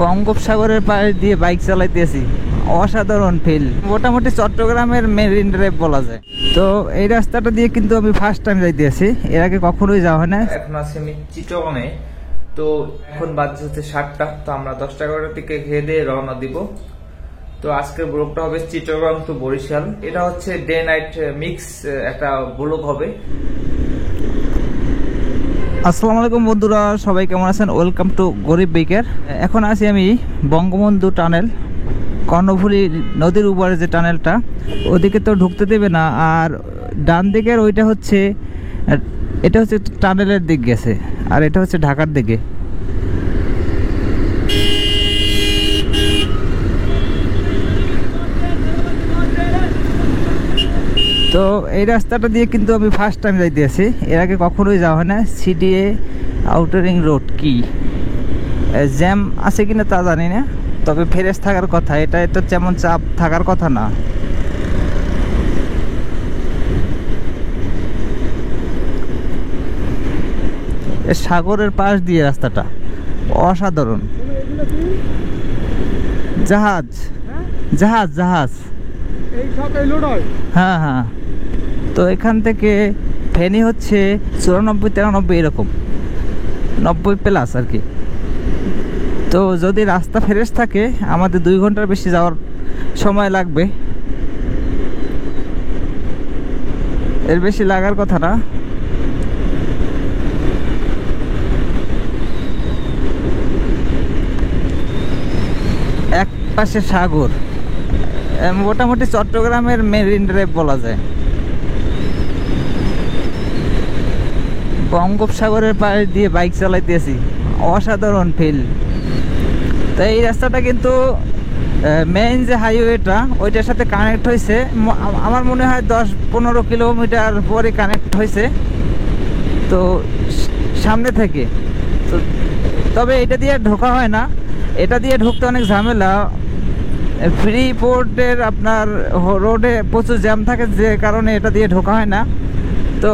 বঙ্গোপসাগরের পাশ দিয়ে বাইক চালাইতেছি, অসাধারণ ফিল। মোটামুটি চট্টগ্রামের মেরিন ড্রাইভ বলা যায়। তো এই রাস্তাটা দিয়ে কিন্তু আমি ফার্স্ট টাইম যাইতেছি, এর আগে কখনোই যাওয়া হয় না। এখন আছি আমি চিটগাঁয়ে। তো এখন বাজে হচ্ছে 7টা। তো আমরা 10-11টার দিকে খেয়ে দিয়ে রওনা দিব। তো আজকের ব্লগটা হবে চিটগাং টু বরিশাল। এটা হচ্ছে ডে নাইট মিক্স একটা ব্লগ হবে। আসসালামু আলাইকুম বন্ধুরা, সবাই কেমন আছেন? ওয়েলকাম টু গরিব বাইকার। এখন আছি আমি বঙ্গবন্ধু টানেল, কর্ণফুলী নদীর উপরে যে টানেলটা, ওদিকে তো ঢুকতে দেবে না। আর ডান দিকের ওইটা হচ্ছে, এটা হচ্ছে টানেলের দিক গেছে, আর এটা হচ্ছে ঢাকার দিকে। তো এই রাস্তাটা দিয়ে কিন্তু আমি ফার্স্ট টাইম যাইতেছি, এর আগে কখনোই যাওয়া হয় না। সিডিএ আউটার রিং রোড, কি জ্যাম আছে কিনা তা জানি না, তবে ফ্রেশ থাকার কথা। এটা তেমন চাপ থাকার কথা না। সাগরের পাশ দিয়ে রাস্তাটা অসাধারণ। জাহাজ জাহাজ জাহাজ হ্যাঁ হ্যাঁ। তো এখান থেকে ফেনী হচ্ছে 94-93 এরকম, 90+ আর কি। তো যদি রাস্তা ফ্রেশ থাকে আমাদের 2 ঘন্টার বেশি যাওয়ার সময় লাগবে, এর বেশি লাগার কথা না। এক পাশে সাগর, মোটামুটি চট্টগ্রামের মেরিন ড্রাইভ বলা যায়। বঙ্গোপসাগরের পাশ দিয়ে বাইক চালাইতেছি, অসাধারণ ফিল। তো এই রাস্তাটা কিন্তু মেইন যে হাইওয়েটা ওইটার সাথে কানেক্ট হয়েছে। আমার মনে হয় 10-15 কিলোমিটার পরে কানেক্ট হয়েছে, তো সামনে থেকে। তো তবে এটা দিয়ে ঢোকা হয় না, এটা দিয়ে ঢুকতে অনেক ঝামেলা। ফ্রি পোর্টের আপনার রোডে প্রচুর জ্যাম থাকে, যে কারণে এটা দিয়ে ঢোকা হয় না। তো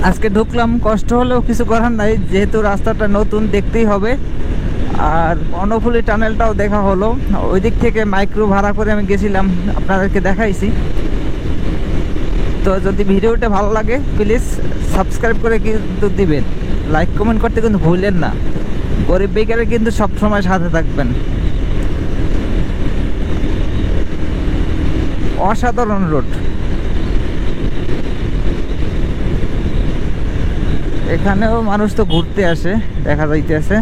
আজকে ঢুকলাম, কষ্ট হলেও কিছু করার নাই, যেহেতু রাস্তাটা নতুন, দেখতেই হবে। আর কর্ণফুলী টানেলটাও দেখা হলো, ওই দিক থেকে মাইক্রো ভাড়া করে আমি গেছিলাম, আপনাদেরকে দেখাইছি। তো যদি ভিডিওটা ভালো লাগে প্লিজ সাবস্ক্রাইব করে কিন্তু দিবেন, লাইক কমেন্ট করতে কিন্তু ভুলেন না। গরিব বাইকারে কিন্তু সবসময় সাথে থাকবেন। অসাধারণ রোড। এখানেও মানুষ তো ঘুরতে আসে, দেখা যাইতেছে।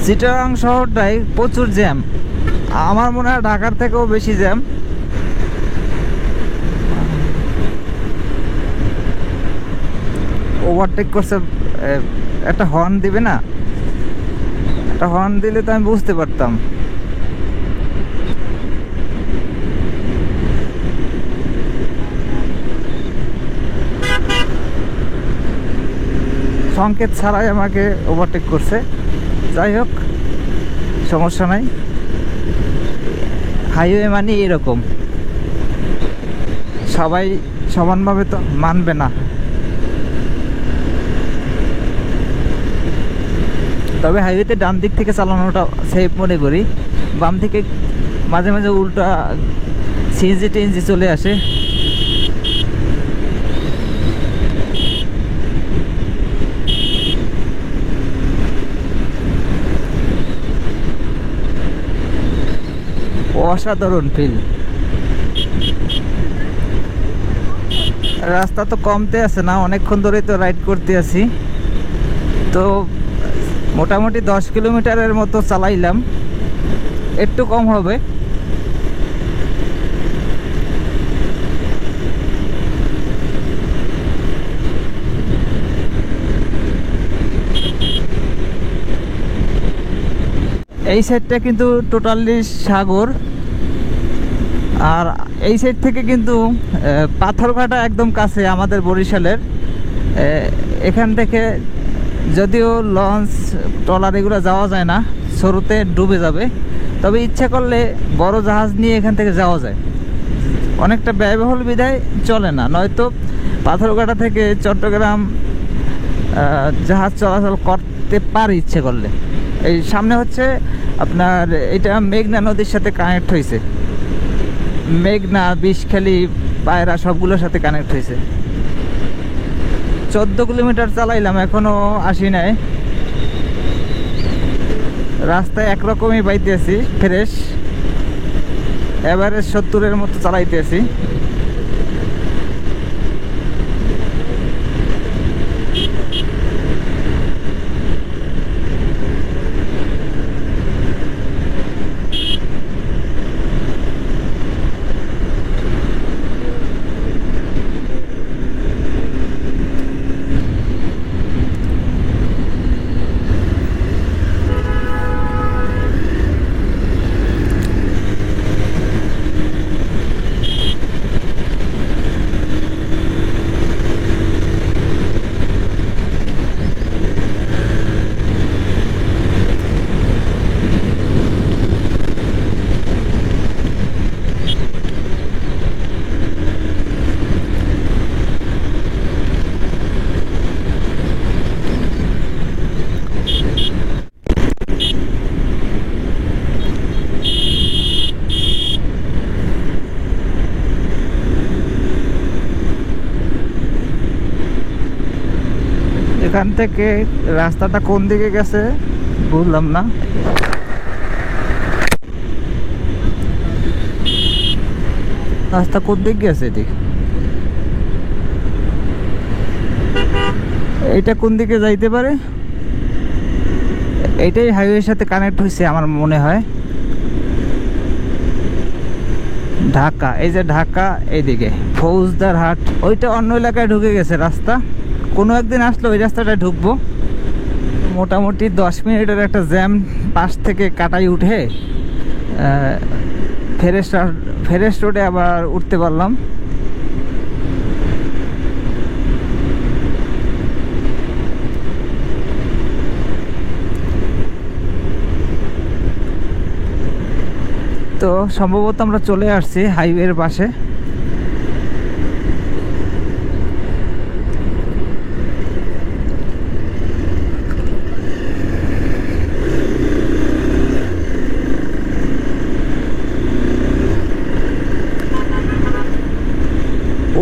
চিটাগাং শহরটাই প্রচুর জ্যাম, আমার মনে হয় ঢাকার থেকেও বেশি জ্যাম। ওভারটেক করছে, একটা হর্ন দিবে না? একটা হর্ন দিলে তো আমি বুঝতে পারতাম। সংকেত ছাড়াই আমাকে ওভারটেক করছে। যাই হোক, সমস্যা নাই, হাইওয়ে মানে এরকম, সবাই সমানভাবে তো মানবে না। তবে হাইওয়েতে ডান দিক থেকে চালানোটা সেফ মনে করি। বাম থেকে মাঝে মাঝে উল্টা সিএনজি টিএনজি চলে আসে। অসাধারণ ফিল। রাস্তা তো কমতে আছে না, অনেকক্ষণ ধরেই তো রাইড করতে আছি। তো মোটামুটি 10 কিলোমিটারের মতো চালাইলাম, একটু কম হবে। এই সাইডটা কিন্তু টোটালি সাগর, আর এই সাইড থেকে কিন্তু পাথরঘাটা একদম কাছে আমাদের বরিশালের। এখান থেকে যদিও লঞ্চ ট্রলার এগুলো যাওয়া যায় না, শুরুতে ডুবে যাবে। তবে ইচ্ছা করলে বড় জাহাজ নিয়ে এখান থেকে যাওয়া যায়, অনেকটা ব্যয়বহুল বিধায় চলে না। নয়তো পাথরঘাটা থেকে চট্টগ্রাম জাহাজ চলাচল করতে পারে ইচ্ছে করলে। এই সামনে হচ্ছে আপনার এটা মেঘনা নদীর সাথে কানেক্ট হয়েছে, মেঘনা, বিষখালী, পায়রা সবগুলোর সাথে কানেক্ট হয়েছে। 14 কিলোমিটার চালাইলাম, এখনো আসি নাই। রাস্তায় একরকমই পাইতেছি, ফ্রেশ, এভারেজ 70-এর মতো চালাইতেছি। এখান থেকে রাস্তাটা কোন দিকে গেছে বুঝলাম না। রাস্তা কোন দিকে গেছে? এইটা কোন দিকে যাইতে পারে? এইটাই হাইওয়ের সাথে কানেক্ট হয়েছে আমার মনে হয়। ঢাকা, এই যে ঢাকা, এইদিকে ফৌজদার হাট, ওইটা অন্য এলাকায় ঢুকে গেছে রাস্তা। কোনো একদিন আসলে ওই রাস্তাটায় ঢুকবো। মোটামুটি 10 মিনিটের একটা জ্যাম পাশ থেকে কাটাই উঠে ফেরেশ রোডে আবার উঠতে পারলাম। তো সম্ভবত আমরা চলে আসছি হাইওয়ের পাশে।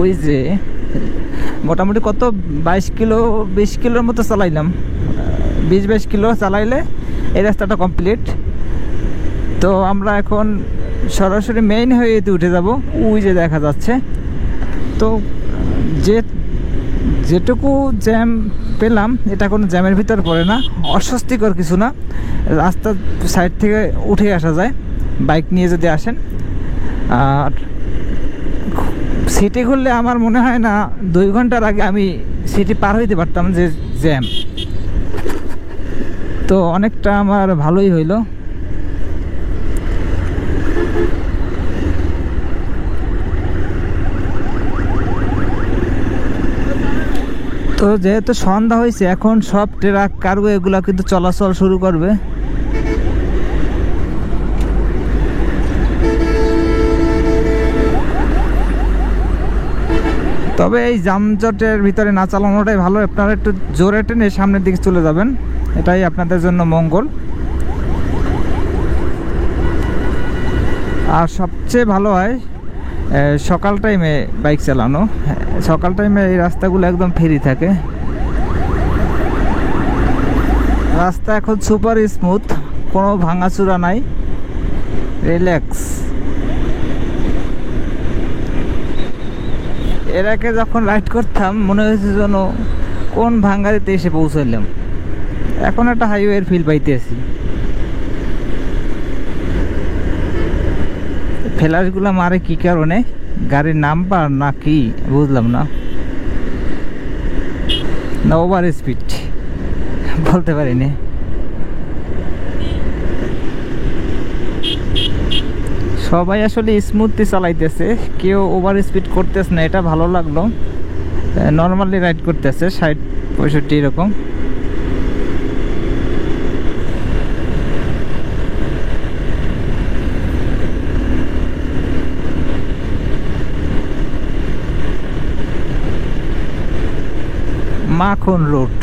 ওই যে মোটামুটি কত 20 কিলোর মতো চালাইলাম, 20-22 কিলো চালাইলে এই রাস্তাটা কমপ্লিট। তো আমরা এখন সরাসরি মেইন হাইওয়েতে উঠে যাব, ওই যে দেখা যাচ্ছে। তো যেটুকু জ্যাম পেলাম এটা কোনো জ্যামের ভিতর পড়ে না, অস্বস্তিকর কিছু না। রাস্তার সাইড থেকে উঠে আসা যায় বাইক নিয়ে যদি আসেন। আর সিটি খুললে আমার মনে হয় না 2 ঘন্টার আগে আমি সিটি পার হইতে পারতাম, যে জ্যাম। তো অনেকটা আমার ভালোই হইলো। তো যেহেতু সন্ধ্যা হয়েছে, এখন সব ট্রাক, কার্গো এগুলা কিন্তু চলাচল শুরু করবে। তবে এই যানজটের ভিতরে না চালানোটাই ভালো। আপনারা একটু জোরে টেনে সামনের দিকে চলে যাবেন, এটাই আপনাদের জন্য মঙ্গল। আর সবচেয়ে ভালো হয় সকাল টাইমে বাইক চালানো। সকাল টাইমে এই রাস্তাগুলো একদম ফ্রি থাকে। রাস্তা এখন সুপার স্মুথ, কোনো ভাঙাচুরা নাই, রিল্যাক্স। এর আগে যখন রাইড করতাম মনে হয়েছে যেন কোন ভাঙ্গারিতে এসে পৌঁছাইলাম। এখন একটা হাইওয়ের ফিল পাইতেছি। ফ্ল্যাশগুলো মারে কি কারণে? গাড়ির নাম্বার না কি বুঝলাম না, না ওভার স্পিড বলতে পারিনি। সবাই আসলে স্মুথলি চালাইতেছে, কেউ ওভার স্পিড করতেছে না, এটা ভালো লাগলো। নর্মালি রাইড করতেছে 60-65 এরকম। মাখন রোড।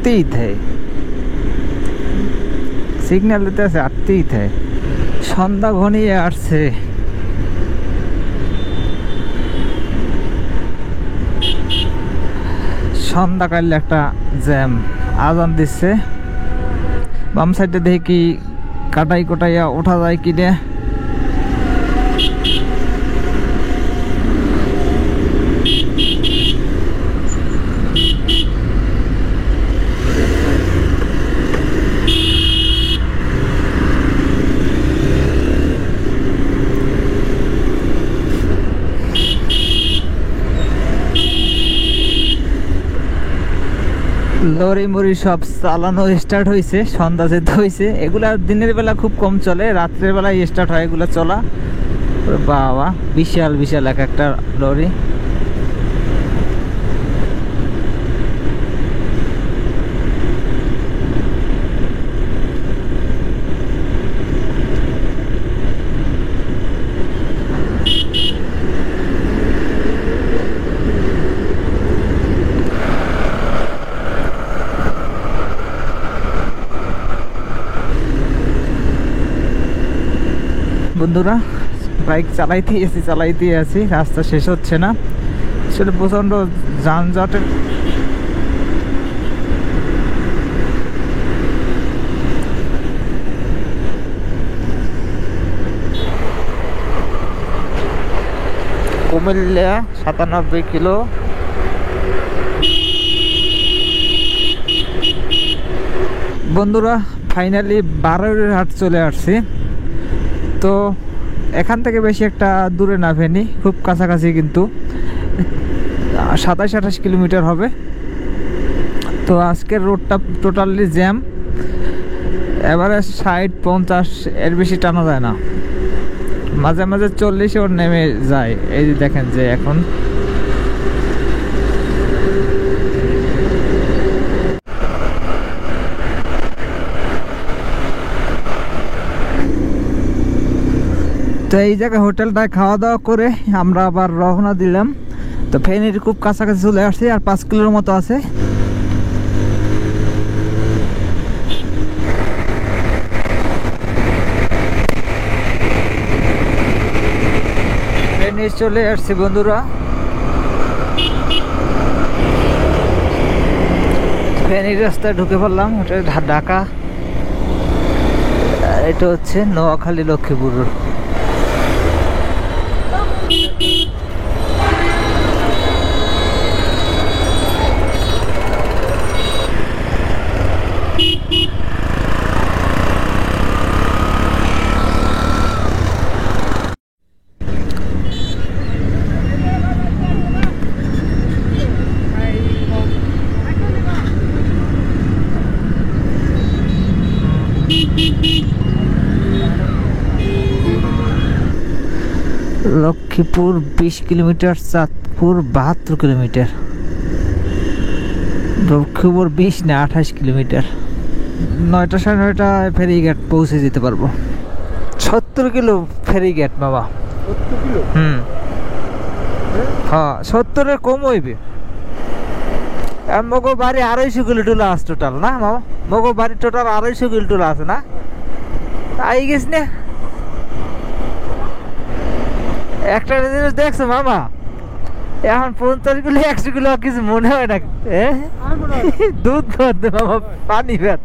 आते ही थे सिग्नल দিতে আছে आते ही थे সন্ধ্যা ঘনিয়ে আসছে সন্ধ্যাকালে একটা জ্যাম আজান দিচ্ছে বাম সাইডে দেখি কি কাটাই কোটাইয়া ওঠা যায় কি রে লরি মরি সব চালানো স্টার্ট হয়েছে সন্ধ্যা যেতে হয়েছে এগুলা দিনের বেলা খুব কম চলে রাত্রের বেলায় স্টার্ট হয় এগুলা চলা বাবা বিশাল বিশাল এক একটা লরি বন্ধুরা বাইক চালাইতে আছি রাস্তা শেষ হচ্ছে না আসলে প্রচন্ড যানজটের কুমিল্লা 97 কিলো বন্ধুরা ফাইনালি 12 হাট চলে আসছি তো এখান থেকে বেশি একটা দূরে না ফেনি খুব কাছাকাছি কিন্তু 27-28 কিলোমিটার হবে তো আজকের রোডটা টোটালি জ্যাম এবারে 60-50 এর বেশি টানা যায় না মাঝে মাঝে 40 ওর নেমে যায় এই যে দেখেন যে এখন তো এই জায়গায় হোটেলটায় খাওয়া দাওয়া করে আমরা আবার রওনা দিলাম তো ফেনীর খুব কাছাকাছি চলে আসছি আর 5 কিলোর মতো আছে ফেনী চলে আসছি বন্ধুরা ফেনীর রাস্তায় ঢুকে পড়লাম ওটা ঢাকা এটা হচ্ছে নোয়াখালী লক্ষ্মীপুর লক্ষ্মীপুর 20 কিলোমিটার চাঁদপুর 72 কিলোমিটার লক্ষ্মীপুর 20 না 28 কিলোমিটার 9টা 9:30 ফেরিঘাট পৌঁছে যেতে পারবো 70 কিলো ফেরিঘাট বাবা 70 কিলো হ্যাঁ 70 এর কম হইবে মগো বাড়ি 250 কিলো টুলা আছে টোটাল না মামা মগো বাড়ি টোটাল 250 কিলো টুলা আছে না আই গেছ না একটা জিনিস দেখছো মামা এখন 50 কিলো 100 কিলো কিছু মনে হয় না দুধ ধরতে মামা পানি ভাত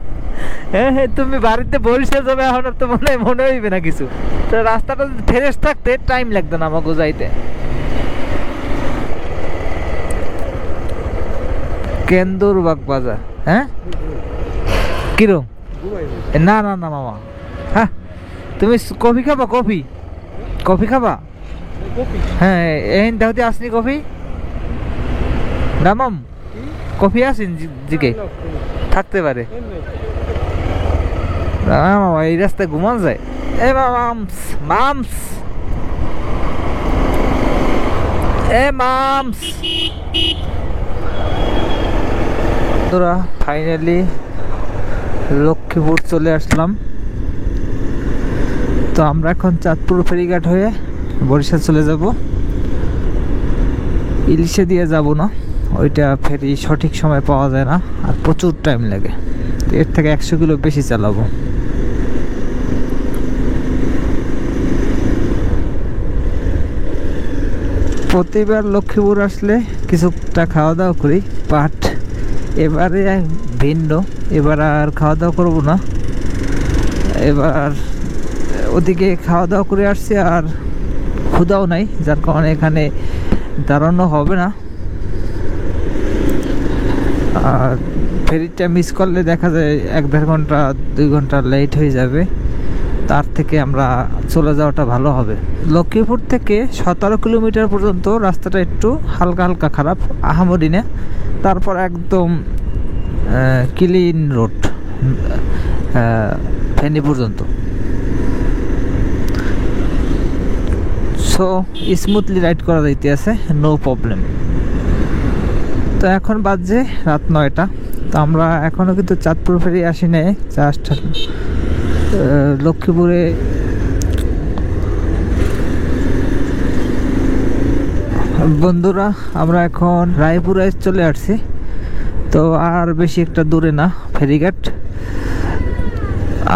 হ্যাঁ তুমি বাড়িতে বরিশাল যাবে এখন তো মনে হইবে না কিছু তো রাস্তাটা ফ্রেশ থাকতে টাইম লাগতো না আমাকে যাইতে কেন্দুরবাগ বাজার হ্যাঁ কিরম না না না মামা হ্যাঁ তুমি কফি খাবা কফি খাবা হ্যাঁ এই দাওতে আসনি কফি রামাম কফি আসেন জিকে থাকতে পারে মামা এই রাস্তায় ঘুমান যায় এ মামস মামস এ মামস তোরা ফাইনালি লক্ষ্মীপুর চলে আসলাম তো আমরা এখন চাঁদপুর ফেরিঘাট হয়ে বরিশাল চলে যাব ইলিশে দিয়ে যাব না ওইটা ফেরি সঠিক সময় পাওয়া যায় না, আর প্রচুর টাইম লাগে। তো এর থেকে 100 কিলো বেশি চালাবো। প্রতিবার লক্ষ্মীপুর আসলে কিছুটা খাওয়া দাওয়া করি, বাট এবারে ভিন্ন। এবার আর খাওয়া দাওয়া করবো না, এবার ওদিকে খাওয়া দাওয়া করে আসছি, আর ক্ষুধাও নাই, যার কারণে এখানে দাঁড়ানো হবে না। আর ফেরিটা মিস করলে দেখা যায় 1-1.5 ঘন্টা 2 ঘন্টা লেট হয়ে যাবে, তার থেকে আমরা চলে যাওয়াটা ভালো হবে। লক্ষ্মীপুর থেকে 17 কিলোমিটার পর্যন্ত রাস্তাটা একটু হালকা হালকা খারাপ, আহামরি না। তারপর একদম ক্লিন রোড ফেনী পর্যন্ত, সো স্মুথলি রাইড করা যাইতে আছে, নো প্রবলেম। তো এখন বাজছে রাত 9টা। তো আমরা এখনও কিন্তু চাঁদপুর ফেরি আসি নাই, জাস্ট লক্ষ্মীপুরে বন্ধুরা আমরা এখন রায়পুরে চলে আসছি। তো আর বেশি একটা দূরে না ফেরিঘাট,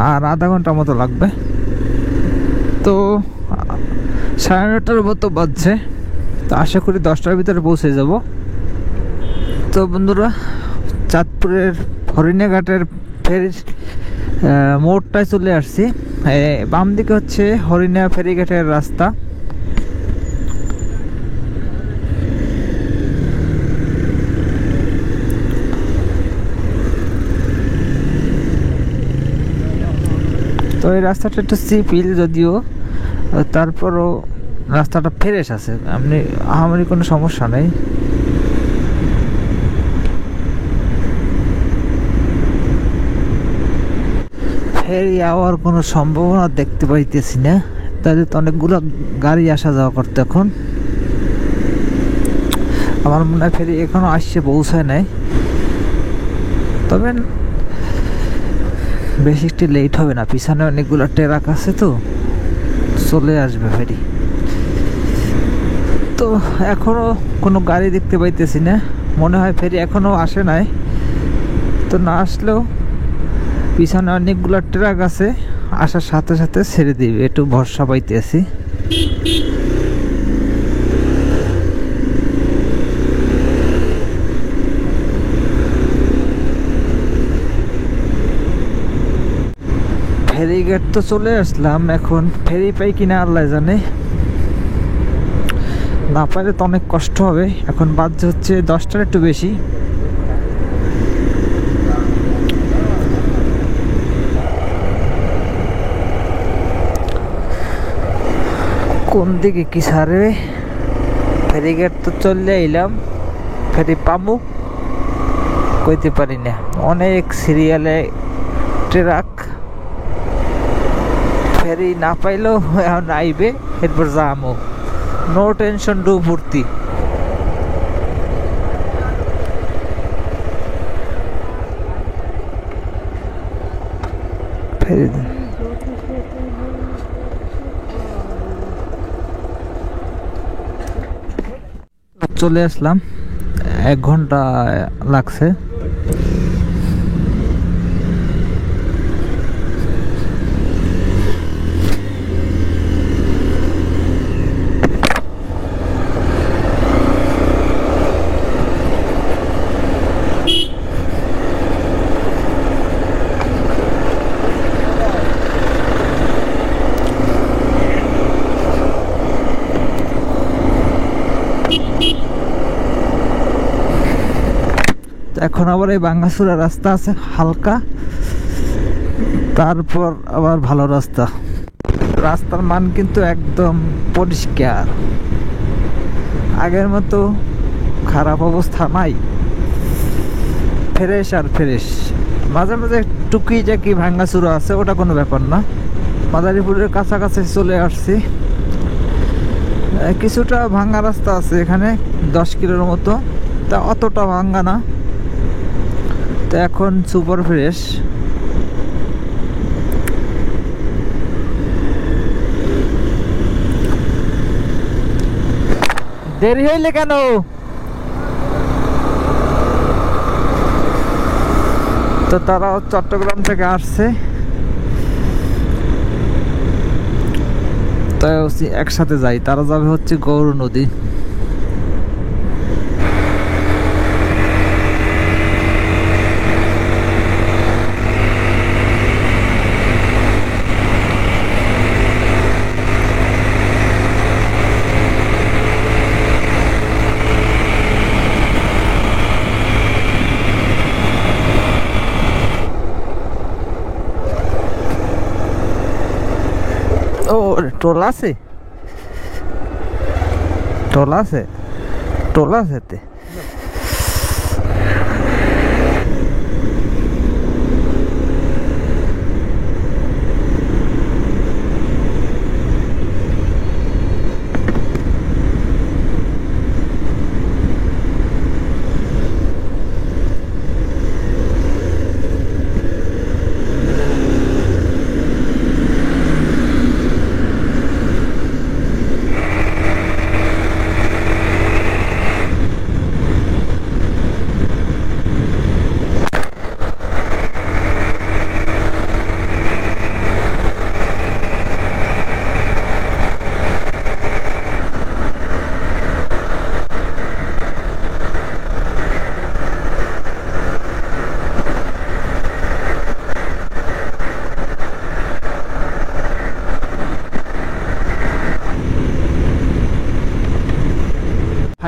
আর আধা ঘন্টা মতো লাগবে। তো 9:30টার মতো বাজছে, তো আশা করি 10টার ভিতরে পৌঁছে যাব। তো বন্ধুরা চাঁদপুরের হরিণাঘাটের ফেরির মোড়টায় চলে আসছি। বাম দিকে হচ্ছে হরিণা ফেরিঘাটের রাস্তা। তো এই রাস্তাটা একটু সিপিল যদিও, তারপরও রাস্তাটা ফ্রেশ আছে, এমনি আমারই কোনো সমস্যা নেই। ফেরি আওয়ার কোনো সম্ভাবনা দেখতে পাইতেছি না, তাহলে তো অনেকগুলো গাড়ি আসা যাওয়া করতে। এখন আমার মনে হয় ফেরি এখনো আসছে, পৌঁছায় নাই, তবে বেশি একটু লেট হবে না, পিছনে অনেকগুলো ট্রাক আছে, তো চলে আসবে ফেরি। তো এখনো কোনো গাড়ি দেখতে পাইতেছি না, মনে হয় ফেরি এখনো আসে নাই। তো না আসলেও পিছনে অনেকগুলো ট্রাক আছে, আসার সাথে সাথে ছেড়ে দিবে, একটু ভরসা পাইতেছি। ফেরিঘাট তো চলে আসলাম, এখন ফেরি পাই কিনা আল্লাহ জানে, না পাইলে তো অনেক কষ্ট হবে। এখন বাজছে হচ্ছে 10টার একটু বেশি। কোন দিকে কি সারে, ফেরিঘাট তো চলে এলাম, ফেরি পামু কইতে পারি না, অনেক সিরিয়ালে ট্রাক। ফেরি না পাইলেও এখন আইবে, এরপর যামো, নো টেনশন, ডু ভর্তি। চলে আসলাম, 1 ঘন্টা লাগছে। এখন আবার এই ভাঙ্গাচুরা রাস্তা আছে হালকা, তারপর আবার ভালো রাস্তা। রাস্তার মান কিন্তু একদম পরিষ্কার, আগের মতো খারাপ অবস্থা নাই, ফ্রেশ আর ফ্রেশ। মাঝে মাঝে টুকি জাকি ভাঙ্গাচুরা আছে, ওটা কোনো ব্যাপার না। মাদারীপুরের কাছাকাছি চলে আসছি, কিছুটা ভাঙ্গা রাস্তা আছে এখানে 10 কিলোর মতো, তা অতটা ভাঙ্গা না। তো এখন সুপার ফ্রেশ। দেরি হইলে কেন? তো তারাও চট্টগ্রাম থেকে আসছে, তাই হচ্ছে একসাথে যাই। তারা যাবে হচ্ছে গৌর নদী। ও টোল আছে, টোল আছে, টোল আছে তে।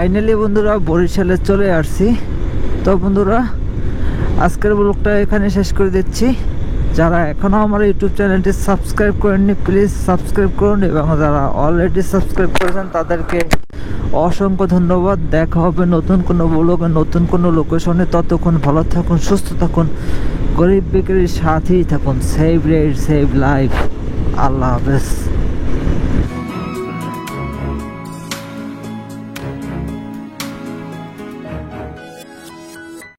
ফাইনালি বন্ধুরা বরিশালে চলে আসছি। তো বন্ধুরা আজকের ব্লগটা এখানে শেষ করে দিচ্ছি। যারা এখনও আমার ইউটিউব চ্যানেলটি সাবস্ক্রাইব করেননি প্লিজ সাবস্ক্রাইব করুন, এবং যারা অলরেডি সাবস্ক্রাইব করেছেন তাদেরকে অসংখ্য ধন্যবাদ। দেখা হবে নতুন কোনো ব্লগে, নতুন কোনো লোকেশনে। ততক্ষণ ভালো থাকুন, সুস্থ থাকুন, গরিব বেকারির সাথেই থাকুন। Save rate save life. আল্লাহ হাফেজ।